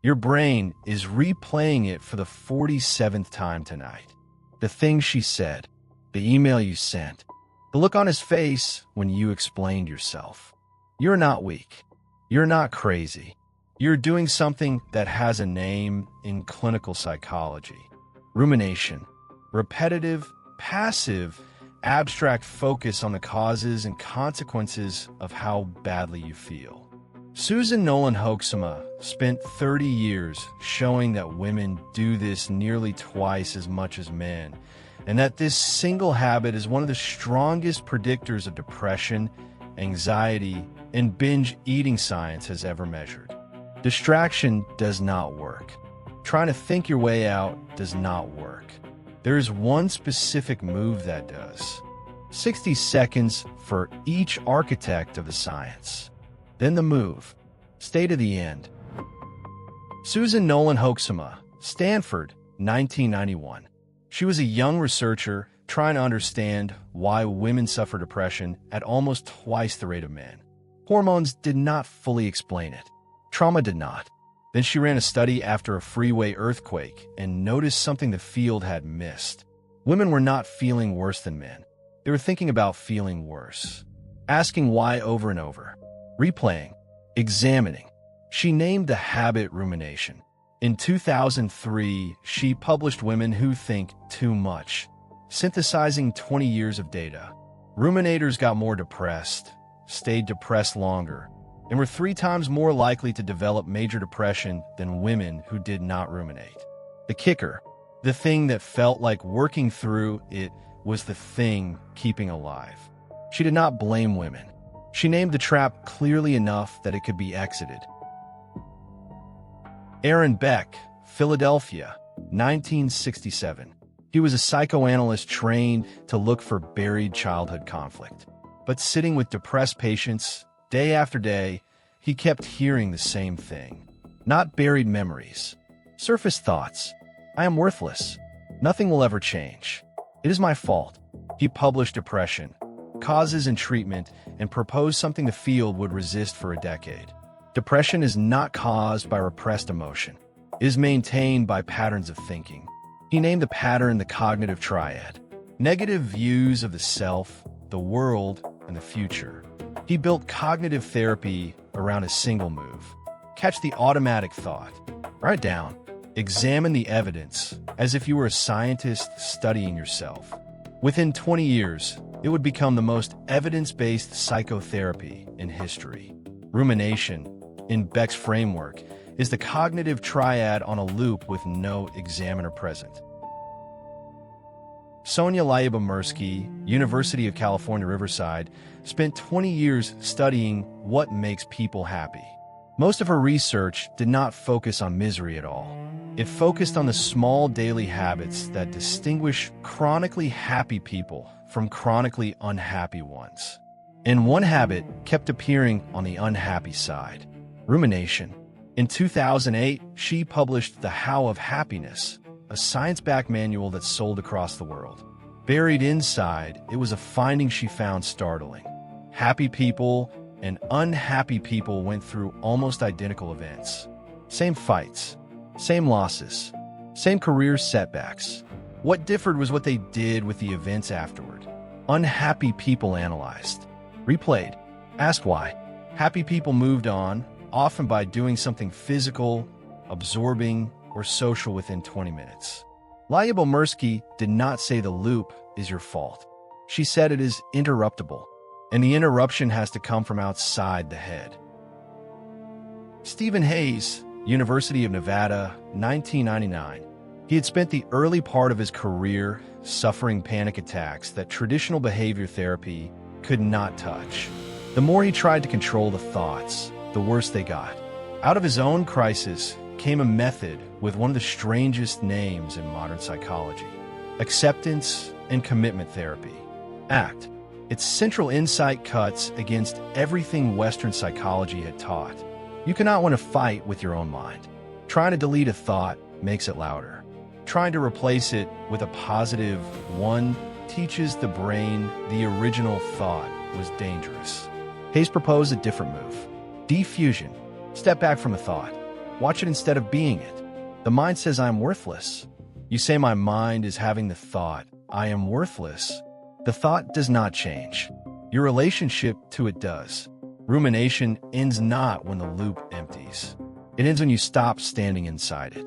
Your brain is replaying it for the 47th time tonight. The things she said, the email you sent, the look on his face when you explained yourself. You're not weak. You're not crazy. You're doing something that has a name in clinical psychology. Rumination. Repetitive, passive, abstract focus on the causes and consequences of how badly you feel. Susan Nolen-Hoeksema spent 30 years showing that women do this nearly twice as much as men, and that this single habit is one of the strongest predictors of depression, anxiety, and binge eating science has ever measured. Distraction does not work. Trying to think your way out does not work. There is one specific move that does. 60 seconds for each architect of the science. Then the move. Stay to the end. Susan Nolen-Hoeksema, Stanford, 1991. She was a young researcher trying to understand why women suffer depression at almost twice the rate of men. Hormones did not fully explain it. Trauma did not. Then she ran a study after a freeway earthquake and noticed something the field had missed. Women were not feeling worse than men. They were thinking about feeling worse. Asking why over and over. Replaying. Examining. She named the habit rumination. In 2003, she published Women Who Think Too Much, synthesizing 20 years of data. Ruminators got more depressed, stayed depressed longer, and were 3 times more likely to develop major depression than women who did not ruminate. The kicker, the thing that felt like working through it, was the thing keeping alive. She did not blame women. She named the trap clearly enough that it could be exited. Aaron Beck, Philadelphia, 1967. He was a psychoanalyst trained to look for buried childhood conflict. But sitting with depressed patients, day after day, he kept hearing the same thing. Not buried memories. Surface thoughts. I am worthless. Nothing will ever change. It is my fault. He published Depression, Causes and Treatment, and proposed something the field would resist for a decade. Depression is not caused by repressed emotion. It is maintained by patterns of thinking. He named the pattern the cognitive triad. Negative views of the self, the world, and the future. He built cognitive therapy around a single move. Catch the automatic thought. Write it down. Examine the evidence as if you were a scientist studying yourself. Within 20 years, it would become the most evidence-based psychotherapy in history. Rumination, in Beck's framework, is the cognitive triad on a loop with no examiner present. Sonja Lyubomirsky, University of California, Riverside, spent 20 years studying what makes people happy. Most of her research did not focus on misery at all. It focused on the small daily habits that distinguish chronically happy people from chronically unhappy ones. And one habit kept appearing on the unhappy side: rumination. In 2008, she published The How of Happiness, a science-backed manual that sold across the world. Buried inside, it was a finding she found startling. Happy people and unhappy people went through almost identical events. Same fights, same losses, same career setbacks. What differed was what they did with the events afterward. Unhappy people analyzed, replayed, asked why. Happy people moved on, often by doing something physical, absorbing, or social within 20 minutes. Lyubomirsky did not say the loop is your fault. She said it is interruptible, and the interruption has to come from outside the head. Stephen Hayes, University of Nevada, 1999. He had spent the early part of his career suffering panic attacks that traditional behavior therapy could not touch. The more he tried to control the thoughts, the worse they got. Out of his own crisis came a method with one of the strangest names in modern psychology: acceptance and commitment therapy. ACT. Its central insight cuts against everything Western psychology had taught. You cannot win a fight with your own mind. Trying to delete a thought makes it louder. Trying to replace it with a positive one teaches the brain the original thought was dangerous. Hayes proposed a different move: defusion. Step back from a thought. Watch it instead of being it. The mind says I am worthless. You say my mind is having the thought, I am worthless. The thought does not change. Your relationship to it does. Rumination ends not when the loop empties. It ends when you stop standing inside it.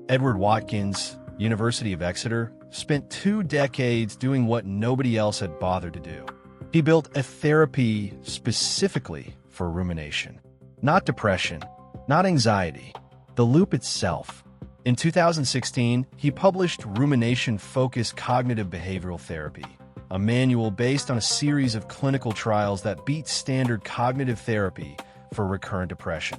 Edward Watkins, University of Exeter, spent 2 decades doing what nobody else had bothered to do. He built a therapy specifically for rumination. Not depression, not anxiety, the loop itself. In 2016, he published Rumination-Focused Cognitive Behavioral Therapy, a manual based on a series of clinical trials that beat standard cognitive therapy for recurrent depression.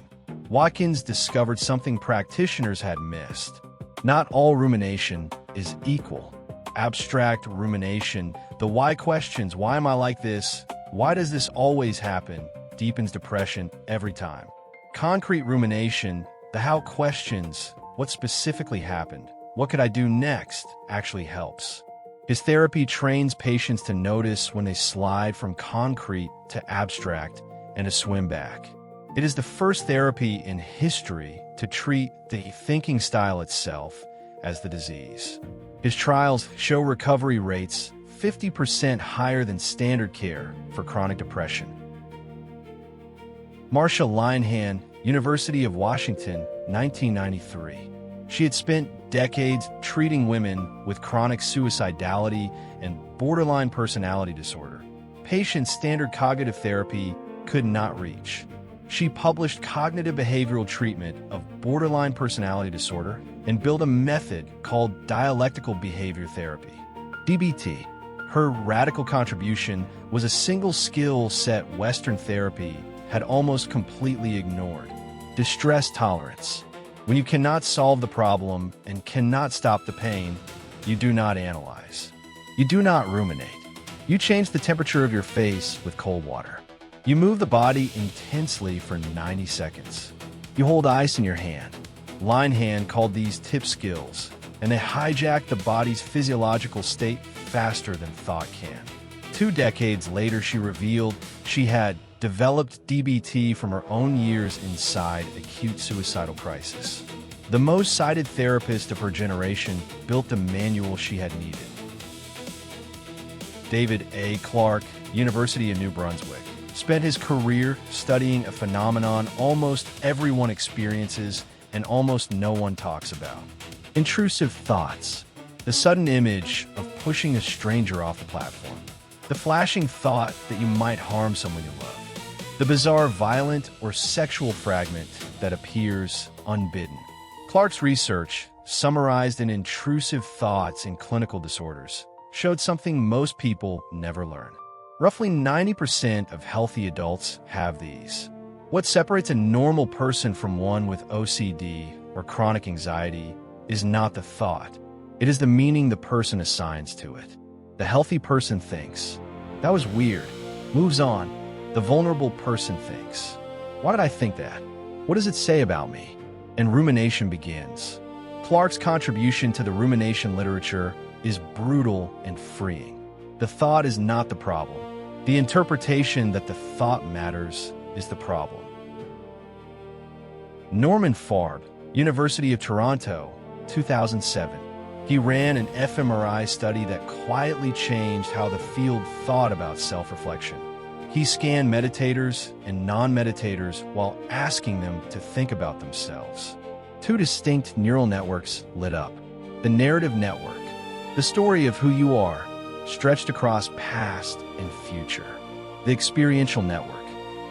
Watkins discovered something practitioners had missed. Not all rumination is equal. Abstract rumination, the why questions, why am I like this? Why does this always happen? Deepens depression every time. Concrete rumination, the how questions, what specifically happened, what could I do next, actually helps. His therapy trains patients to notice when they slide from concrete to abstract and to swim back. It is the first therapy in history to treat the thinking style itself as the disease. His trials show recovery rates 50% higher than standard care for chronic depression. Marsha Linehan, University of Washington, 1993. She had spent decades treating women with chronic suicidality and borderline personality disorder. Patients' standard cognitive therapy could not reach. She published cognitive behavioral treatment of borderline personality disorder and built a method called dialectical behavior therapy, DBT. Her radical contribution was a single skill set Western therapy had almost completely ignored: distress tolerance. When you cannot solve the problem and cannot stop the pain, you do not analyze. You do not ruminate. You change the temperature of your face with cold water. You move the body intensely for 90 seconds. You hold ice in your hand. Linehan called these tip skills, and they hijack the body's physiological state faster than thought can. 2 decades later, she revealed she had developed DBT from her own years inside acute suicidal crisis. The most cited therapist of her generation built the manual she had needed. David A. Clark, University of New Brunswick, spent his career studying a phenomenon almost everyone experiences and almost no one talks about: intrusive thoughts. The sudden image of pushing a stranger off the platform. The flashing thought that you might harm someone you love. The bizarre violent or sexual fragment that appears unbidden. Clark's research, summarized in Intrusive Thoughts in Clinical Disorders, showed something most people never learn. Roughly 90% of healthy adults have these. What separates a normal person from one with OCD or chronic anxiety is not the thought. It is the meaning the person assigns to it. The healthy person thinks, "That was weird," moves on. The vulnerable person thinks, "Why did I think that? What does it say about me?" And rumination begins. Clark's contribution to the rumination literature is brutal and freeing. The thought is not the problem. The interpretation that the thought matters is the problem. Norman Farb, University of Toronto, 2007. He ran an fMRI study that quietly changed how the field thought about self-reflection. He scanned meditators and non-meditators while asking them to think about themselves. 2 distinct neural networks lit up. The narrative network, the story of who you are, stretched across past and future. The experiential network,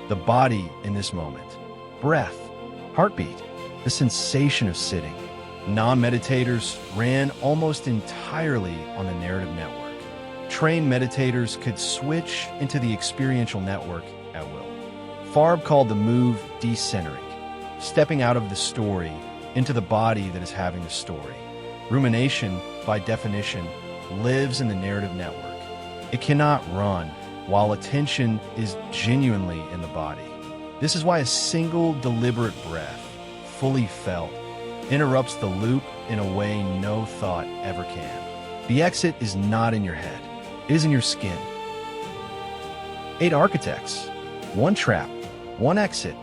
the body in this moment. Breath, heartbeat, the sensation of sitting. Non-meditators ran almost entirely on the narrative network. Trained meditators could switch into the experiential network at will. Farb called the move decentering, stepping out of the story into the body that is having the story. Rumination, by definition, lives in the narrative network. It cannot run while attention is genuinely in the body. This is why a single deliberate breath, fully felt, interrupts the loop in a way no thought ever can. The exit is not in your head. It is in your skin. 8 architects, 1 trap, 1 exit,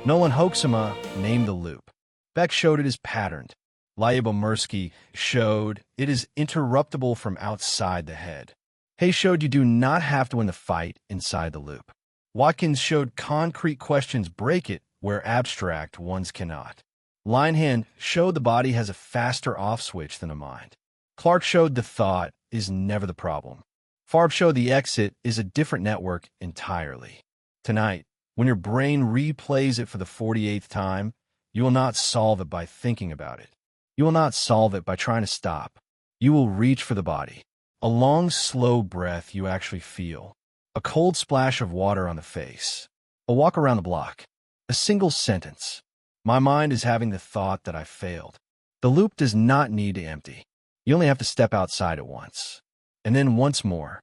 Nolen-Hoeksema named the loop. Beck showed it is patterned. Lyubomirsky showed it is interruptible from outside the head. Hay showed you do not have to win the fight inside the loop. Watkins showed concrete questions break it where abstract ones cannot. Linehan showed the body has a faster off switch than the mind. Clark showed the thought is never the problem. Farb showed the exit is a different network entirely. Tonight, when your brain replays it for the 48th time, you will not solve it by thinking about it. You will not solve it by trying to stop. You will reach for the body. A long, slow breath you actually feel. A cold splash of water on the face. A walk around the block. A single sentence. My mind is having the thought that I failed. The loop does not need to empty. You only have to step outside it once. And then once more.